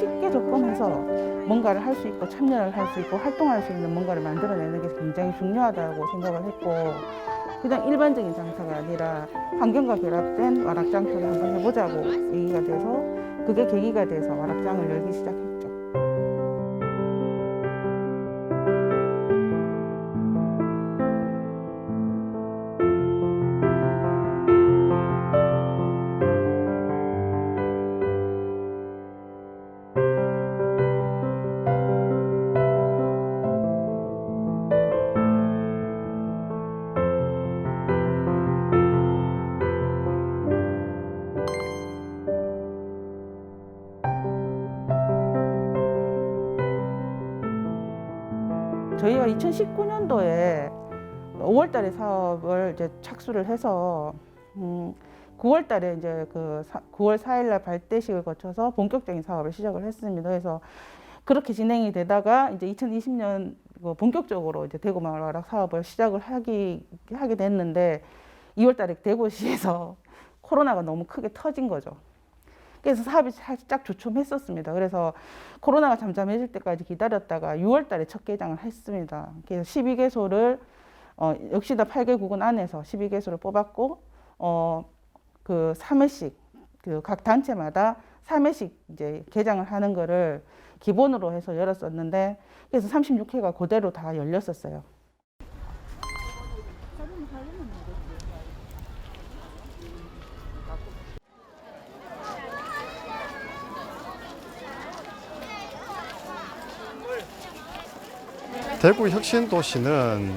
쉽게 접근해서 뭔가를 할 수 있고 참여를 할 수 있고 활동할 수 있는 뭔가를 만들어내는 게 굉장히 중요하다고 생각을 했고, 그냥 일반적인 장터가 아니라 환경과 결합된 와락장터를 한번 해보자고 얘기가 돼서 그게 계기가 돼서 와락장을 열기 시작했죠. 저희가 2019년도에 5월 달에 사업을 이제 착수를 해서 9월 달에 이제 9월 4일 날 발대식을 거쳐서 본격적인 사업을 시작을 했습니다. 그래서 그렇게 진행이 되다가 이제 2020년 본격적으로 이제 대구 마을 와락 사업을 시작을 하게 됐는데 2월 달에 대구시에서 코로나가 너무 크게 터진 거죠. 그래서 사업이 살짝 주춤했었습니다. 그래서 코로나가 잠잠해질 때까지 기다렸다가 6월 달에 첫 개장을 했습니다. 그래서 12개소를 역시나 8개국은 안에서 12개소를 뽑았고 그 3회씩 그 각 단체마다 3회씩 이제 개장을 하는 거를 기본으로 해서 열었었는데, 그래서 36회가 그대로 다 열렸었어요. 대구 혁신도시는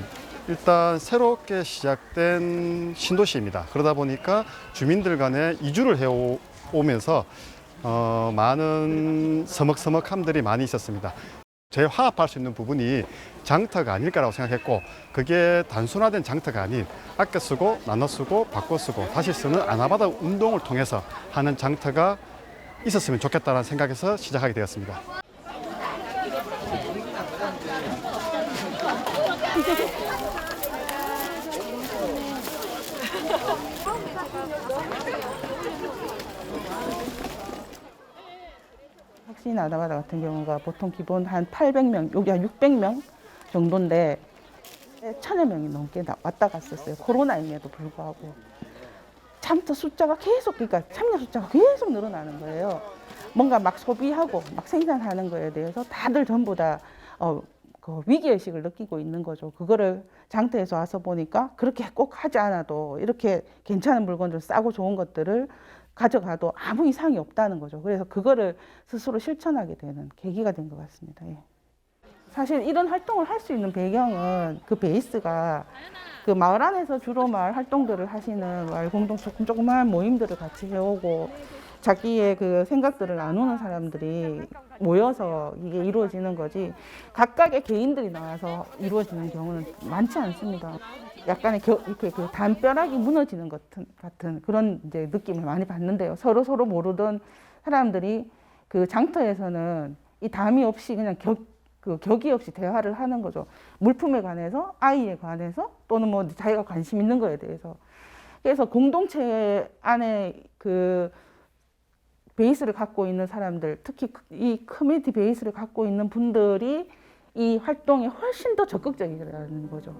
일단 새롭게 시작된 신도시입니다. 그러다 보니까 주민들 간에 이주를 해오면서 많은 서먹서먹함들이 많이 있었습니다. 재화합할 수 있는 부분이 장터가 아닐까라고 생각했고, 그게 단순화된 장터가 아닌 아껴 쓰고 나눠 쓰고 바꿔 쓰고 다시 쓰는 아나바다 운동을 통해서 하는 장터가 있었으면 좋겠다는 생각에서 시작하게 되었습니다. 혁신 아나바다 같은 경우가 보통 기본 한 800명, 여기 한 600명 정도인데 1000여 명이 넘게 왔다 갔었어요. 코로나임에도 불구하고. 참여 숫자가 계속, 그러니까 참여 숫자가 계속 늘어나는 거예요. 뭔가 막 소비하고 막 생산하는 거에 대해서 다들 전부 다 그 위기의식을 느끼고 있는 거죠. 그거를 장터에서 와서 보니까 그렇게 꼭 하지 않아도 이렇게 괜찮은 물건들, 싸고 좋은 것들을 가져가도 아무 이상이 없다는 거죠. 그래서 그거를 스스로 실천하게 되는 계기가 된 것 같습니다. 예. 사실 이런 활동을 할 수 있는 배경은 그 베이스가 그 마을 안에서 주로 마을 활동들을 하시는 마을 공동 조그마한 모임들을 같이 해오고 자기의 그 생각들을 나누는 사람들이 모여서 이게 이루어지는 거지, 각각의 개인들이 나와서 이루어지는 경우는 많지 않습니다. 약간의 이렇게 그 담벼락이 무너지는 같은 그런 이제 느낌을 많이 받는데요. 서로 모르던 사람들이 그 장터에서는 이 담이 없이 그냥 격이 없이 대화를 하는 거죠. 물품에 관해서, 아이에 관해서, 또는 뭐 자기가 관심 있는 거에 대해서. 그래서 공동체 안에 그 베이스를 갖고 있는 사람들, 특히 이 커뮤니티 베이스를 갖고 있는 분들이 이 활동에 훨씬 더 적극적이라는 거죠.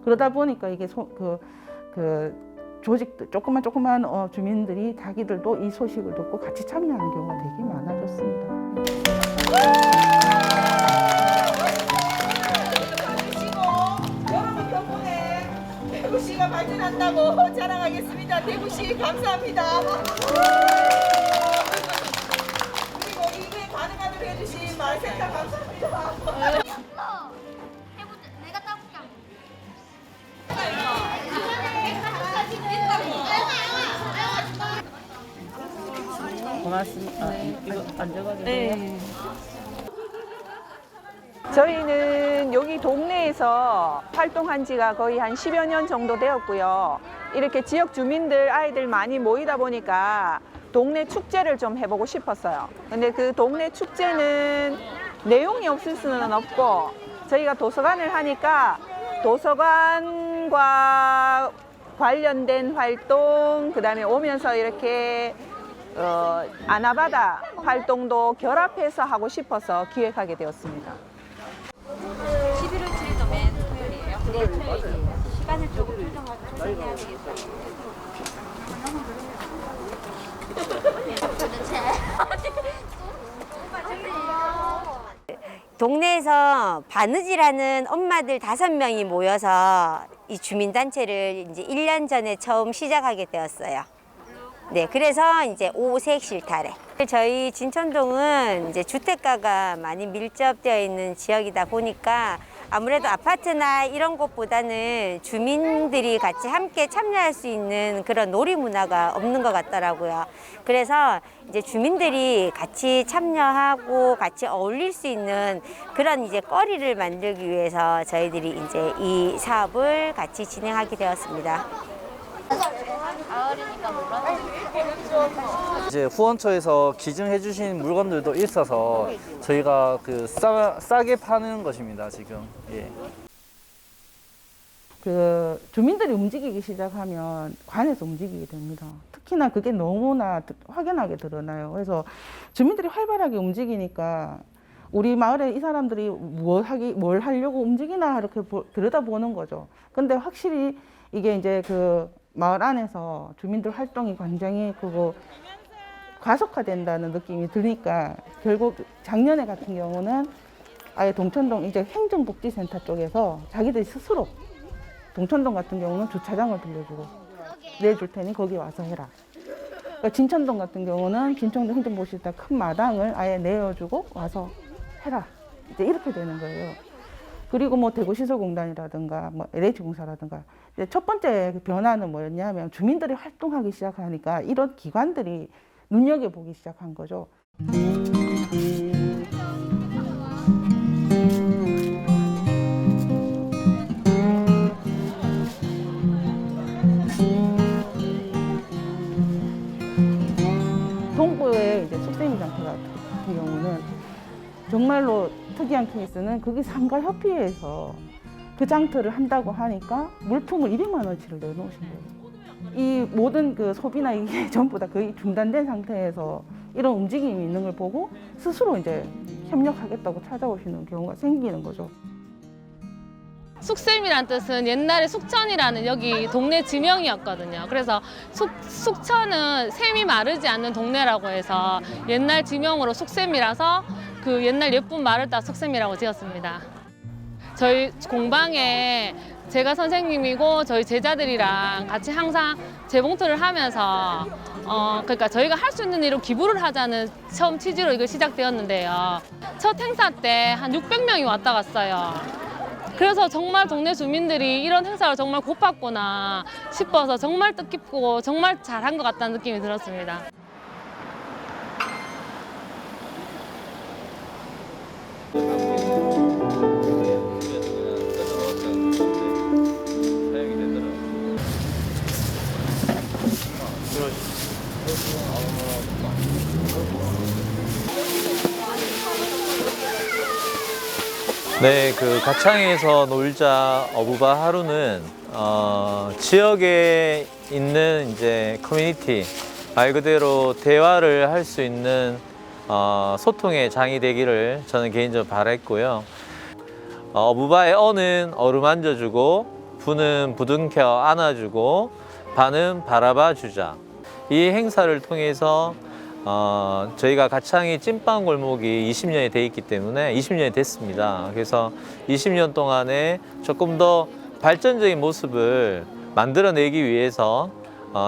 그러다 보니까 이게 조직들, 조그만 주민들이 자기들도 이 소식을 듣고 같이 참여하는 경우가 되게 많아졌습니다. 여러분 덕분에 대구시가 발전한다고 자랑하겠습니다. 대구시 감사합니다. 그리고 이게 가능하도록 해주신 마을센터 감사합니다. 내가 따볼게. 고맙습니다. 이거 안정하게. 네. 저희는 여기 동네에서 활동한 지가 거의 한 10여 년 정도 되었고요. 이렇게 지역 주민들 아이들 많이 모이다 보니까 동네 축제를 좀 해보고 싶었어요. 근데 그 동네 축제는 내용이 없을 수는 없고, 저희가 도서관을 하니까 도서관과 관련된 활동, 그다음에 오면서 이렇게 아나바다 활동도 결합해서 하고 싶어서 기획하게 되었습니다. 11월 7일도 맨 토요일이에요? 네, 토요일이에요. 시간을 조금 조정해야 되겠어요. 동네에서 바느질하는 엄마들 5명이 모여서 이 주민단체를 이제 1년 전에 처음 시작하게 되었어요. 네, 그래서 이제 오색 실타래. 저희 진천동은 이제 주택가가 많이 밀접되어 있는 지역이다 보니까 아무래도 아파트나 이런 곳보다는 주민들이 같이 함께 참여할 수 있는 그런 놀이 문화가 없는 것 같더라고요. 그래서 이제 주민들이 같이 참여하고 같이 어울릴 수 있는 그런 이제 거리를 만들기 위해서 저희들이 이제 이 사업을 같이 진행하게 되었습니다. 이제 후원처에서 기증해 주신 물건들도 있어서 저희가 그 싸게 파는 것입니다, 지금. 예. 그 주민들이 움직이기 시작하면 관에서 움직이게 됩니다. 특히나 그게 너무나 확연하게 드러나요. 그래서 주민들이 활발하게 움직이니까 우리 마을에 이 사람들이 뭘 하려고 움직이나 이렇게 들여다보는 거죠. 근데 확실히 이게 이제 그 마을 안에서 주민들 활동이 굉장히 그거 가속화된다는 느낌이 드니까 결국 작년에 같은 경우는 아예 동천동 이제 행정복지센터 쪽에서 자기들이 스스로 동천동 같은 경우는 주차장을 빌려주고 내줄 테니 거기 와서 해라. 그러니까 진천동 같은 경우는 진천동 행정복지센터 큰 마당을 아예 내어주고 와서 해라. 이제 이렇게 되는 거예요. 그리고 뭐 대구시설공단이라든가 뭐 LH공사라든가 이제 첫 번째 변화는 뭐였냐면 주민들이 활동하기 시작하니까 이런 기관들이 눈여겨보기 시작한 거죠. 동구의 이제 숙세미 장터 같은 경우는 정말로 특이한 케이스는 거기 상가협의회에서 그 장터를 한다고 하니까 물품을 200만 원치를 내놓으신 거예요. 이 모든 그 소비나 이게 전부 다 거의 중단된 상태에서 이런 움직임이 있는 걸 보고 스스로 이제 협력하겠다고 찾아오시는 경우가 생기는 거죠. 숙셈이란 뜻은 옛날에 숙천이라는 여기 동네 지명이었거든요. 그래서 숙천은 샘이 마르지 않는 동네라고 해서 옛날 지명으로 숙셈이라서 그 옛날 예쁜 말을 따 숙셈이라고 지었습니다. 저희 공방에 제가 선생님이고 저희 제자들이랑 같이 항상 재봉틀을 하면서 그러니까 저희가 할 수 있는 일로 기부를 하자는 처음 취지로 이거 시작되었는데요. 첫 행사 때 한 600명이 왔다 갔어요. 그래서 정말 동네 주민들이 이런 행사를 정말 고팠구나 싶어서 정말 뜻깊고 정말 잘한 것 같다는 느낌이 들었습니다. 네, 그 가창에서 놀자 어부바 하루는 지역에 있는 이제 커뮤니티 말 그대로 대화를 할 수 있는 소통의 장이 되기를 저는 개인적으로 바랬고요. 어부바의 어는 어루만져주고 부는 부둥켜 안아주고 바는 바라봐 주자. 이 행사를 통해서 저희가 가창이 찐빵 골목이 20년이 돼 있기 때문에 20년이 됐습니다. 그래서 20년 동안에 조금 더 발전적인 모습을 만들어내기 위해서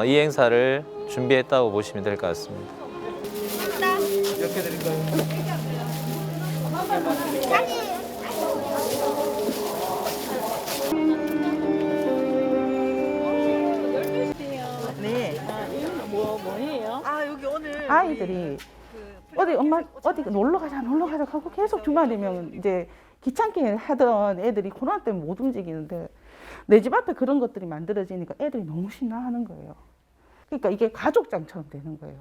이 행사를 준비했다고 보시면 될 것 같습니다. 이렇게 드릴까요? 아이들이 어디 엄마 어디 놀러 가자 하고 계속 주말 되면 이제 귀찮게 하던 애들이 코로나 때문에 못 움직이는데 내 집 앞에 그런 것들이 만들어지니까 애들이 너무 신나하는 거예요. 그러니까 이게 가족장처럼 되는 거예요.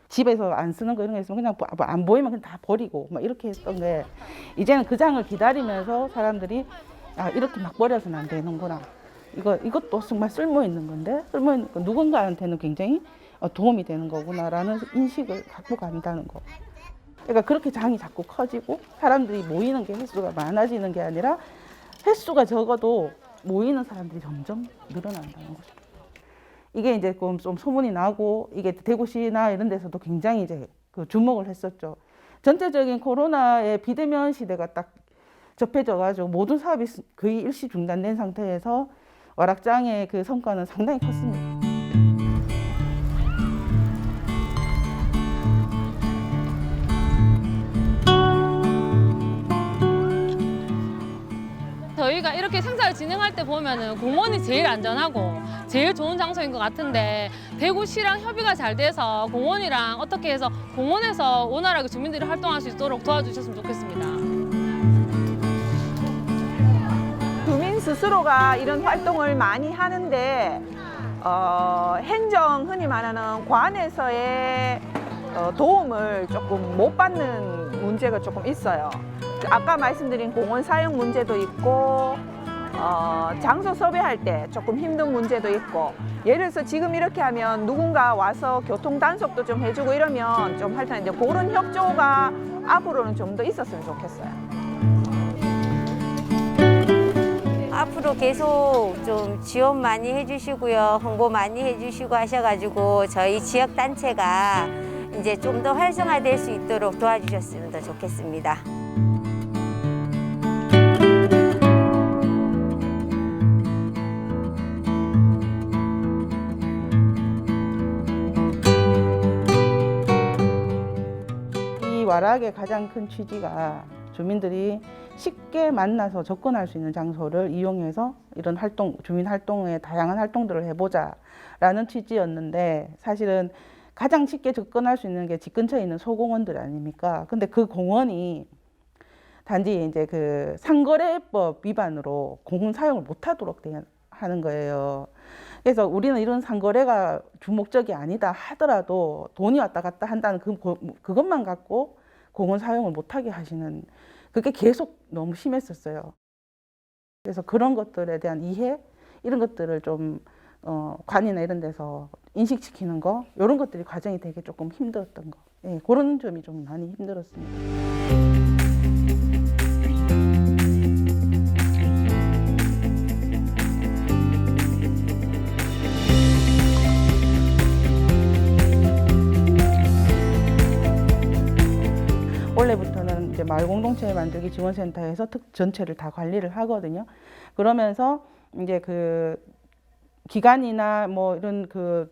집에서 안 쓰는 거 이런 거 있으면 그냥 안 보이면 그냥 다 버리고 막 이렇게 했던 게 이제는 그 장을 기다리면서 사람들이 아 이렇게 막 버려서는 안 되는구나. 이것도 정말 쓸모 있는 건데 쓸모 있는 거 누군가한테는 굉장히 도움이 되는 거구나라는 인식을 갖고 간다는 거. 그러니까 그렇게 장이 자꾸 커지고 사람들이 모이는 게 횟수가 많아지는 게 아니라 횟수가 적어도 모이는 사람들이 점점 늘어난다는 거죠. 이게 이제 좀 소문이 나고 이게 대구시나 이런 데서도 굉장히 이제 그 주목을 했었죠. 전체적인 코로나의 비대면 시대가 딱 접해져가지고 모든 사업이 거의 일시 중단된 상태에서 와락장의 그 성과는 상당히 컸습니다. 저희가 이렇게 생사를 진행할 때 보면은 공원이 제일 안전하고 제일 좋은 장소인 것 같은데 대구시랑 협의가 잘 돼서 공원이랑 어떻게 해서 공원에서 원활하게 주민들이 활동할 수 있도록 도와주셨으면 좋겠습니다. 주민 스스로가 이런 활동을 많이 하는데 행정 흔히 말하는 관에서의 도움을 조금 못 받는 문제가 조금 있어요. 아까 말씀드린 공원 사용 문제도 있고 장소 섭외할 때 조금 힘든 문제도 있고 예를 들어서 지금 이렇게 하면 누군가 와서 교통 단속도 좀 해주고 이러면 좀 할 텐데 그런 협조가 앞으로는 좀 더 있었으면 좋겠어요. 앞으로 계속 좀 지원 많이 해주시고요. 홍보 많이 해주시고 하셔가지고 저희 지역 단체가 이제 좀 더 활성화될 수 있도록 도와주셨으면 더 좋겠습니다. 이 와락의 가장 큰 취지가 주민들이 쉽게 만나서 접근할 수 있는 장소를 이용해서 이런 활동, 주민 활동에 다양한 활동들을 해보자라는 취지였는데 사실은 가장 쉽게 접근할 수 있는 게 집 근처에 있는 소공원들 아닙니까? 근데 그 공원이 단지 이제 그 상거래법 위반으로 공원 사용을 못하도록 하는 거예요. 그래서 우리는 이런 상거래가 주목적이 아니다 하더라도 돈이 왔다 갔다 한다는 그것만 갖고 공원 사용을 못하게 하시는 그게 계속 너무 심했었어요. 그래서 그런 것들에 대한 이해 이런 것들을 좀 관이나 이런 데서 인식시키는 거 이런 것들이 과정이 되게 조금 힘들었던 거. 예, 그런 점이 좀 많이 힘들었습니다. 원래부터는 이제 마을 공동체 만들기 지원센터에서 전체를 다 관리를 하거든요. 그러면서 이제 그 기간이나 뭐 이런 그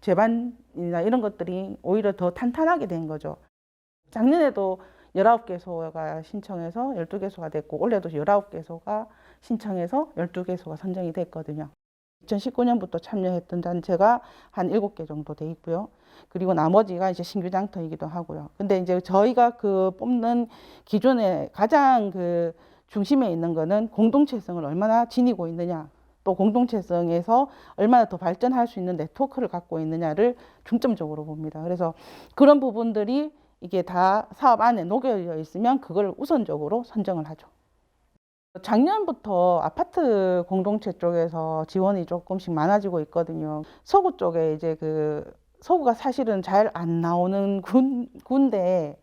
재반이나 이런 것들이 오히려 더 탄탄하게 된 거죠. 작년에도 19개소가 신청해서 12개소가 됐고 올해도 19개소가 신청해서 12개소가 선정이 됐거든요. 2019년부터 참여했던 단체가 한 7개 정도 돼 있고요. 그리고 나머지가 이제 신규 장터이기도 하고요. 근데 이제 저희가 그 뽑는 기존에 가장 그 중심에 있는 거는 공동체성을 얼마나 지니고 있느냐, 또 공동체성에서 얼마나 더 발전할 수 있는 네트워크를 갖고 있느냐를 중점적으로 봅니다. 그래서 그런 부분들이 이게 다 사업 안에 녹여 있으면 그걸 우선적으로 선정을 하죠. 작년부터 아파트 공동체 쪽에서 지원이 조금씩 많아지고 있거든요. 서구 쪽에 이제 서구가 사실은 잘 안 나오는 군데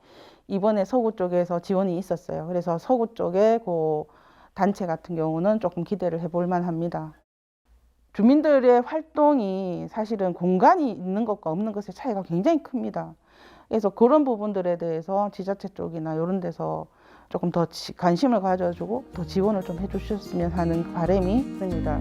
이번에 서구 쪽에서 지원이 있었어요. 그래서 서구 쪽에 그 단체 같은 경우는 조금 기대를 해볼 만합니다. 주민들의 활동이 사실은 공간이 있는 것과 없는 것의 차이가 굉장히 큽니다. 그래서 그런 부분들에 대해서 지자체 쪽이나 이런 데서 조금 더 관심을 가져주고 더 지원을 좀 해주셨으면 하는 바람이 있습니다.